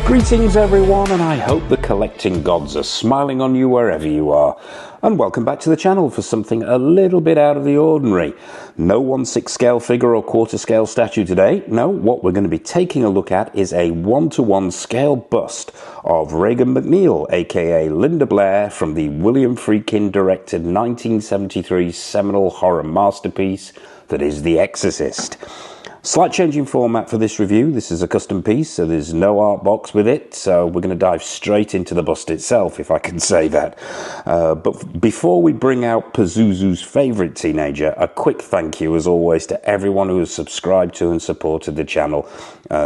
Greetings everyone, and I hope the collecting gods are smiling on you wherever you are. And welcome back to the channel for something a little bit out of the ordinary. No 1/6 scale figure or quarter scale statue today. No, what we're going to be taking a look at is a 1:1 scale bust of Regan MacNeil, aka Linda Blair, from the William Friedkin directed 1973 seminal horror masterpiece that is The Exorcist. Slight change in format for this review. This is a custom piece, so there's no art box with it, so we're going to dive straight into the bust itself, if I can say that. But before we bring out Pazuzu's favourite teenager, a quick thank you as always to everyone who has subscribed to and supported the channel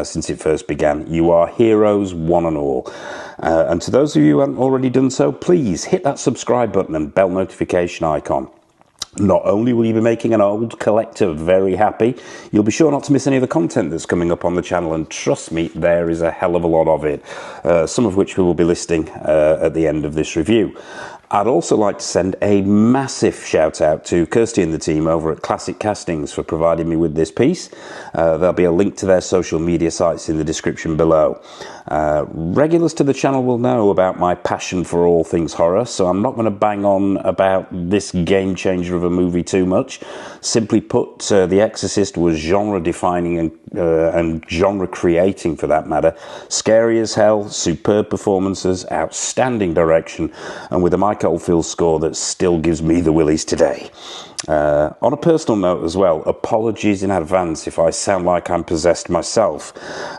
since it first began. You are heroes, one and all. And to those of you who haven't already done so, please hit that subscribe button and bell notification icon. Not only will you be making an old collector very happy, you'll be sure not to miss any of the content that's coming up on the channel, and trust me, there is a hell of a lot of it, some of which we will be listing at the end of this review. I'd also like to send a massive shout out to Kirsty and the team over at Classic Castings for providing me with this piece. There'll be a link to their social media sites in the description below. Regulars to the channel will know about my passion for all things horror, so I'm not going to bang on about this game changer of a movie too much. Simply put, The Exorcist was genre defining and genre creating for that matter. Scary as hell, superb performances, outstanding direction, and with a Mike Oldfield score that still gives me the willies today. On a personal note as well, apologies in advance if I sound like I'm possessed myself.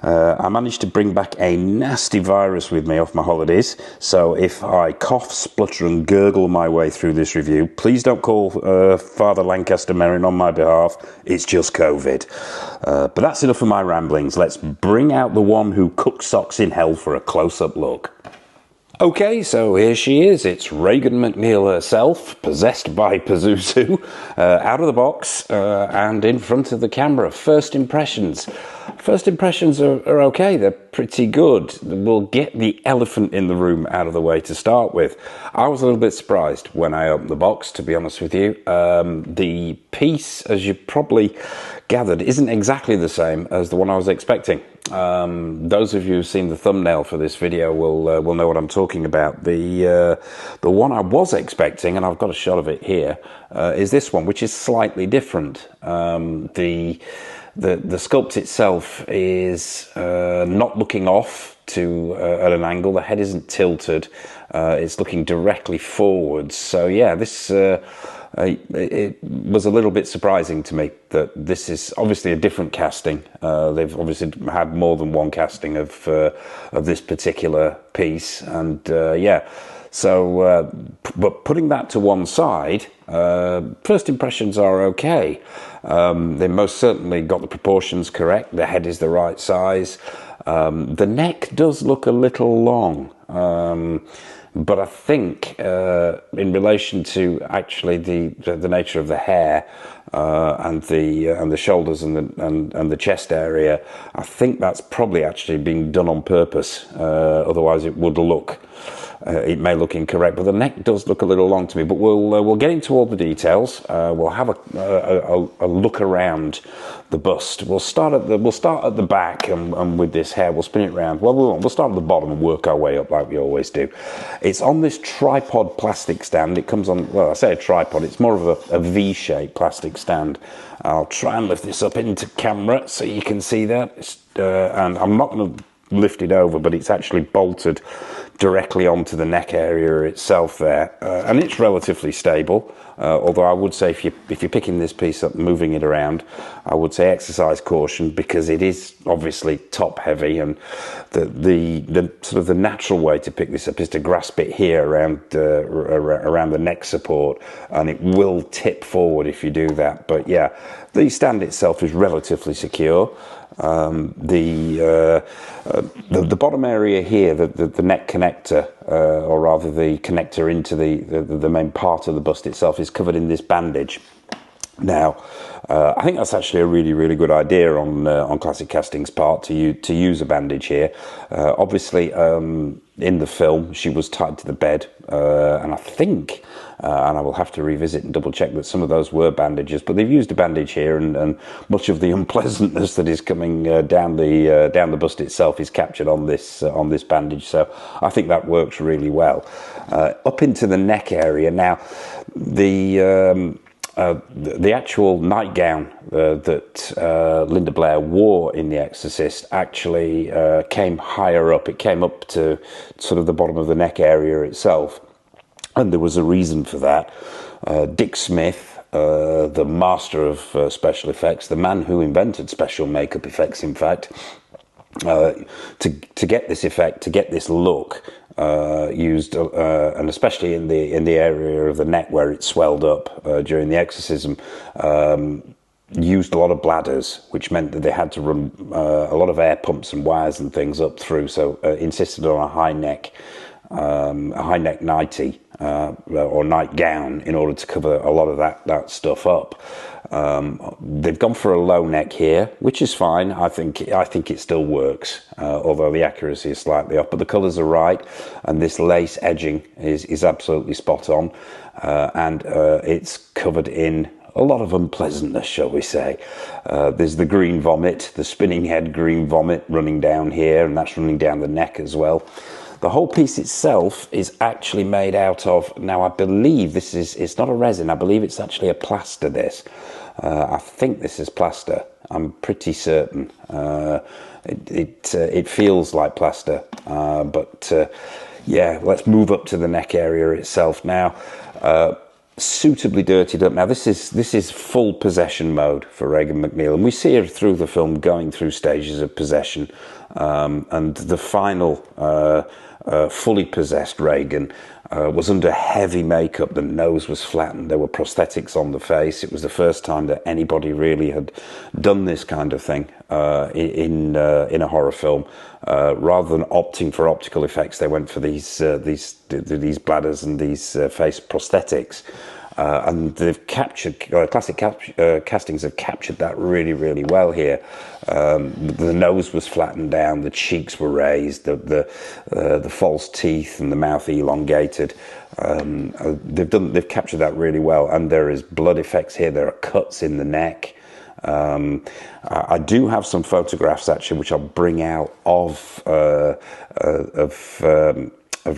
I managed to bring back a nasty virus with me off my holidays, so if I cough, splutter and gurgle my way through this review, please don't call Father Lancaster Merrin on my behalf. It's just COVID. But that's enough of my ramblings. Let's bring out the one who cooks socks in hell for a close-up look. Okay, so here she is. It's Regan MacNeil herself, possessed by Pazuzu, out of the box and in front of the camera. First impressions. First impressions are okay. They're pretty good. We'll get the elephant in the room out of the way to start with. I was a little bit surprised when I opened the box, to be honest with you. The piece, as you probably gathered, isn't exactly the same as the one I was expecting. Those of you who've seen the thumbnail for this video will know what I'm talking about. The one I was expecting, and I've got a shot of it here, is this one, which is slightly different. The sculpt itself is not looking off to at an angle. The head isn't tilted. It's looking directly forwards. So yeah, this it was a little bit surprising to me that this is obviously a different casting. They've obviously had more than one casting of this particular piece, and yeah. So, but putting that to one side, first impressions are okay. They most certainly got the proportions correct. The head is the right size. The neck does look a little long. But I think in relation to actually the nature of the hair and the shoulders and the chest area, I think that's probably actually being done on purpose. Otherwise, it would look. It may look incorrect, but the neck does look a little long to me. But we'll get into all the details. We'll have a look around the bust. We'll start at the back, and with this hair, we'll spin it round. Well, we'll start at the bottom and work our way up like we always do. It's on this tripod plastic stand. It comes on. Well, I say a tripod. It's more of a V-shaped plastic stand. I'll try and lift this up into camera so you can see that. And I'm not going to lift it over, but it's actually bolted directly onto the neck area itself there, and it's relatively stable, although I would say if you're picking this piece up and moving it around, I would say exercise caution, because it is obviously top heavy, and the sort of the natural way to pick this up is to grasp it here around the neck support, and it will tip forward if you do that. But yeah, the stand itself is relatively secure. The bottom area here, the neck connector, or rather the connector into the main part of the bust itself, is covered in this bandage. Now, I think that's actually a really, really good idea on Classic Casting's part to use a bandage here. Obviously, in the film, she was tied to the bed, and I think, and I will have to revisit and double check that some of those were bandages, but they've used a bandage here, and much of the unpleasantness that is coming down the bust itself is captured on this bandage. So I think that works really well. Up into the neck area now, the actual nightgown that Linda Blair wore in The Exorcist actually came higher up. It came up to sort of the bottom of the neck area itself, and there was a reason for that. Dick Smith, the master of special effects, the man who invented special makeup effects, in fact, to get this effect, to get this look, used, and especially in the area of the neck where it swelled up during the exorcism, used a lot of bladders, which meant that they had to run a lot of air pumps and wires and things up through. So insisted on a high neck nightie or nightgown in order to cover a lot of that stuff up. They've gone for a low neck here, which is fine. I think it still works, although the accuracy is slightly off. But the colours are right, and this lace edging is absolutely spot on, and it's covered in a lot of unpleasantness, shall we say. There's the green vomit, the spinning head green vomit running down here, and that's running down the neck as well. The whole piece itself is actually made out of, now I believe it's not a resin, I believe it's actually a plaster, this. I think this is plaster, I'm pretty certain. It feels like plaster, but yeah, let's move up to the neck area itself now. Suitably dirtied up. Now this is full possession mode for Regan MacNeil, and we see her through the film going through stages of possession, and the final fully possessed Regan was under heavy makeup. The nose was flattened, there were prosthetics on the face. It was the first time that anybody really had done this kind of thing in a horror film. Rather than opting for optical effects, they went for these bladders and these face prosthetics. And they've captured, Classic Castings have captured that really, really well here. The nose was flattened down, the cheeks were raised, the false teeth and the mouth elongated. They've captured that really well, and there is blood effects here. There are cuts in the neck. I do have some photographs actually, which I'll bring out of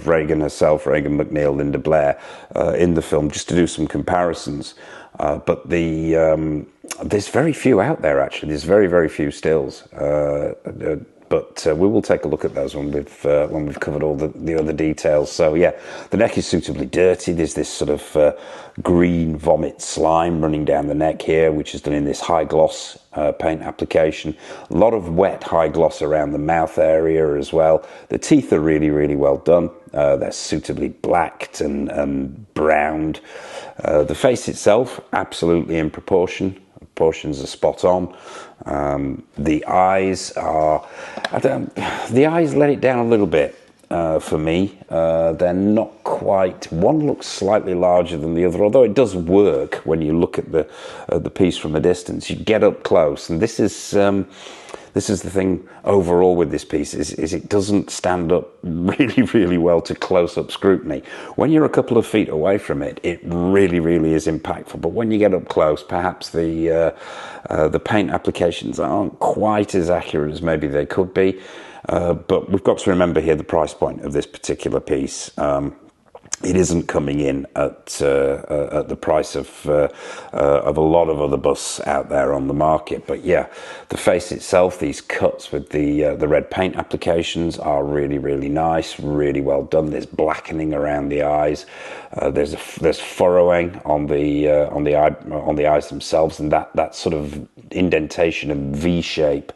Regan herself, Regan MacNeil, Linda Blair, in the film, just to do some comparisons. But there's very few out there actually. There's very, very few stills. But we will take a look at those when we've covered all the other details. So yeah, the neck is suitably dirty. There's this sort of green vomit slime running down the neck here, which is done in this high gloss paint application. A lot of wet high gloss around the mouth area as well. The teeth are really, really well done. They're suitably blacked and browned. The face itself, absolutely in proportion. Proportions are spot on. The eyes let it down a little bit for me. They're not quite. One looks slightly larger than the other, although it does work when you look at the piece from a distance. You get up close, and this is the thing overall with this piece is it doesn't stand up really, really well to close-up scrutiny. When you're a couple of feet away from it, it really, really is impactful. But when you get up close, perhaps the paint applications aren't quite as accurate as maybe they could be. But we've got to remember here the price point of this particular piece. It isn't coming in at the price of a lot of other busts out there on the market. But yeah, the face itself, these cuts with the red paint applications are really, really nice, really well done. There's blackening around the eyes. There's furrowing on the eyes themselves, and that sort of indentation and V shape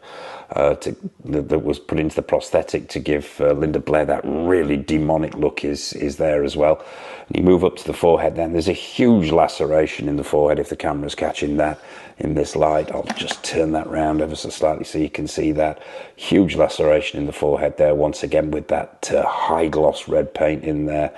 that was put into the prosthetic to give Linda Blair that really demonic look is there as well. And you move up to the forehead, then there's a huge laceration in the forehead. If the camera's catching that in this light, I'll just turn that round ever so slightly so you can see that huge laceration in the forehead there, once again with that high gloss red paint in there.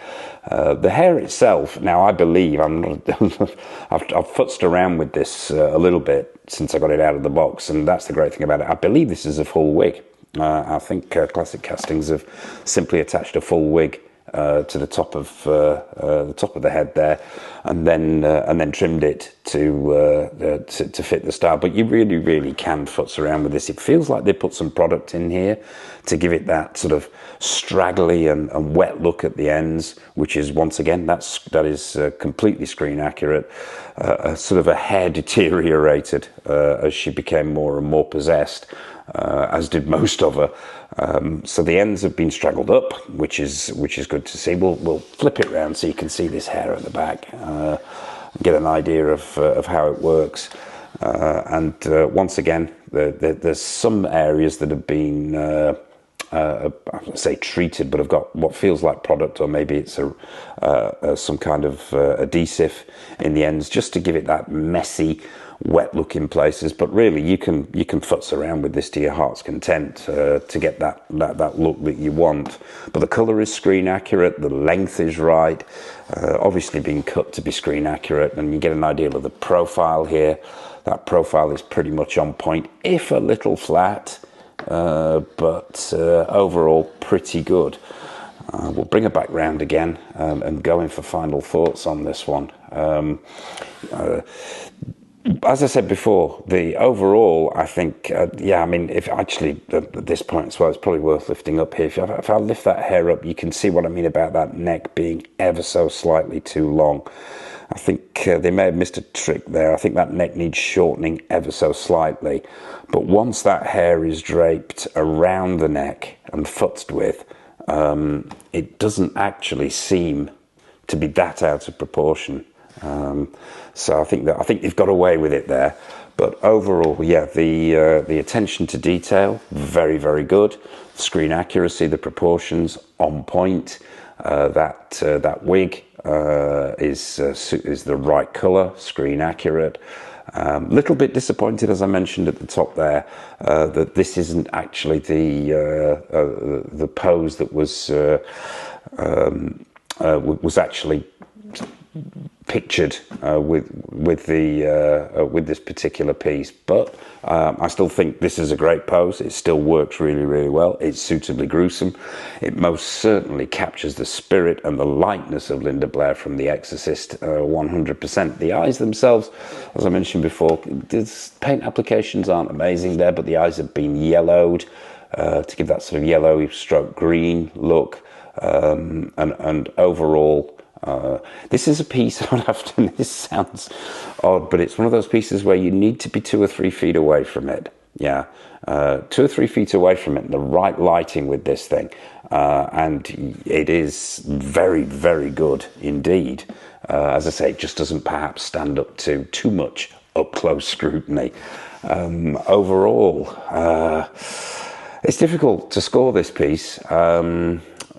The hair itself, now I believe, I've futzed around with this a little bit since I got it out of the box, and that's the great thing about it. I believe this is a full wig. I think Classic Castings have simply attached a full wig to the top of the head there, and then trimmed it to fit the style. But you really can futz around with this. It feels like they put some product in here to give it that sort of straggly and wet look at the ends, which is, once again, that is completely screen accurate. Sort of a hair deteriorated as she became more and more possessed, as did most of her. So the ends have been straggled up, which is good to see. We'll flip it round so you can see this hair at the back, get an idea of how it works. And once again, there's some areas that have been I wouldn't say treated, but have got what feels like product, or maybe it's some kind of adhesive in the ends, just to give it that messy, wet look in places. But really, you can futz around with this to your heart's content to get that look that you want. But the colour is screen accurate, the length is right, obviously being cut to be screen accurate, and you get an idea of the profile here. That profile is pretty much on point, if a little flat, but overall pretty good. We'll bring it back round again and go in for final thoughts on this one. As I said before, the overall, I think, I mean, if actually at this point as well, it's probably worth lifting up here. If I lift that hair up, you can see what I mean about that neck being ever so slightly too long. I think they may have missed a trick there. I think that neck needs shortening ever so slightly. But once that hair is draped around the neck and futzed with, it doesn't actually seem to be that out of proportion. So I think they've got away with it there. But overall, yeah, the attention to detail, very, very good. Screen accuracy, the proportions on point. That wig is the right colour, screen accurate. Little bit disappointed, as I mentioned at the top there, that this isn't actually the pose that was actually pictured with this particular piece. But I still think this is a great pose. It still works really, really well. It's suitably gruesome. It most certainly captures the spirit and the likeness of Linda Blair from The Exorcist 100%. The eyes themselves, as I mentioned before, the paint applications aren't amazing there, but the eyes have been yellowed to give that sort of yellowy stroke green look, and overall, this is a piece, this sounds odd, but it's one of those pieces where you need to be 2 or 3 feet away from it. Yeah, 2 or 3 feet away from it, and the right lighting with this thing. And it is very, very good indeed. As I say, it just doesn't perhaps stand up to too much up-close scrutiny. Overall, it's difficult to score this piece.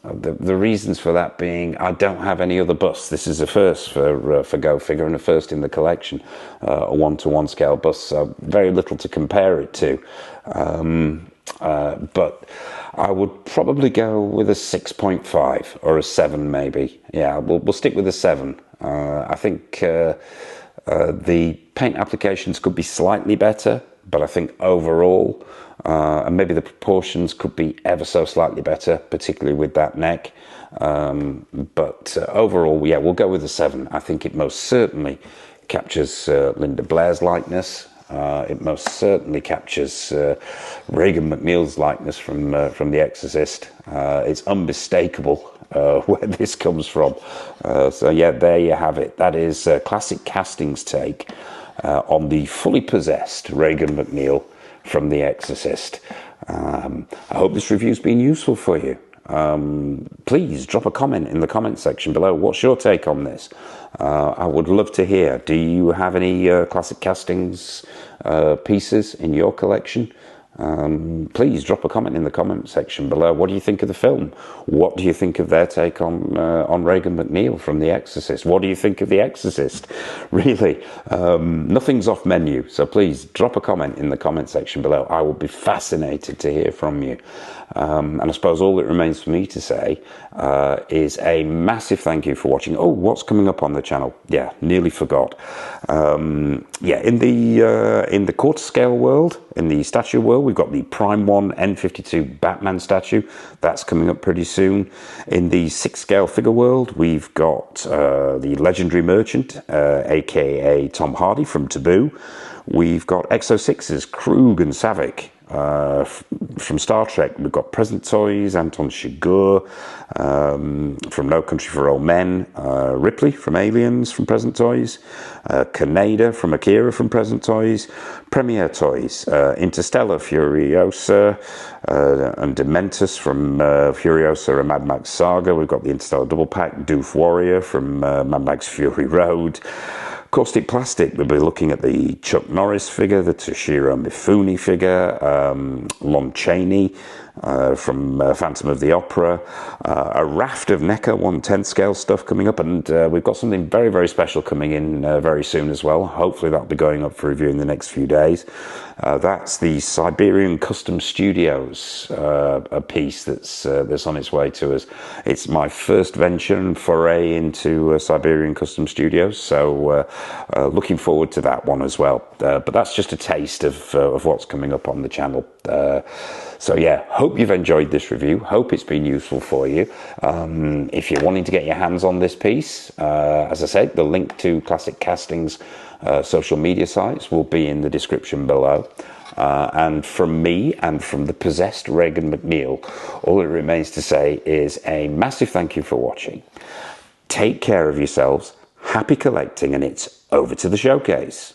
The reasons for that being, I don't have any other busts. This is a first for Go Figure, and a first in the collection, a 1-to-1 scale bust, so very little to compare it to. But I would probably go with a 6.5 or a 7 maybe. Yeah, we'll stick with a 7. I think the paint applications could be slightly better, but I think overall, and maybe the proportions could be ever so slightly better, particularly with that neck. But overall, yeah, we'll go with a 7. I think it most certainly captures Linda Blair's likeness. It most certainly captures Regan MacNeil's likeness from The Exorcist. It's unmistakable where this comes from. So yeah, there you have it. That is Classic Castings' take on the fully possessed Regan MacNeil from The Exorcist. I hope this review's been useful for you. Please drop a comment in the comment section below. What's your take on this? I would love to hear. Do you have any Classic Castings pieces in your collection? Please drop a comment in the comment section below. What do you think of the film? What do you think of their take on Regan MacNeil from The Exorcist? What do you think of The Exorcist? Really, nothing's off menu, so please drop a comment in the comment section below. I will be fascinated to hear from you. And I suppose all that remains for me to say is a massive thank you for watching. Oh, what's coming up on the channel? Yeah, nearly forgot. Yeah, in the quarter scale world, in the statue world, we've got the Prime 1 N52 Batman statue. That's coming up pretty soon. In the 6 scale figure world, we've got the Legendary Merchant, aka Tom Hardy from Taboo. We've got Exo-6's Krug and Savick. From Star Trek, we've got Present Toys, Anton Chigurh, from No Country for Old Men, Ripley from Aliens from Present Toys, Kaneda from Akira from Present Toys, Premiere Toys, Interstellar, Furiosa, and Dementus from Furiosa and Mad Max Saga. We've got the Interstellar Double Pack, Doof Warrior from Mad Max Fury Road. Caustic Plastic, we'll be looking at the Chuck Norris figure, the Toshiro Mifune figure, Lon Chaney from Phantom of the Opera, a raft of NECA 1/10 scale stuff coming up, and we've got something very, very special coming in very soon as well. Hopefully that'll be going up for review in the next few days. That's the Siberian Custom Studios a piece that's on its way to us. It's my first venture and foray into Siberian Custom Studios, so looking forward to that one as well. But that's just a taste of what's coming up on the channel. So yeah, hope you've enjoyed this review. Hope it's been useful for you. If you're wanting to get your hands on this piece, as I said, the link to Classic Casting's social media sites will be in the description below. And from me and from the possessed Regan MacNeil, all it remains to say is a massive thank you for watching. Take care of yourselves, happy collecting, and it's over to the showcase.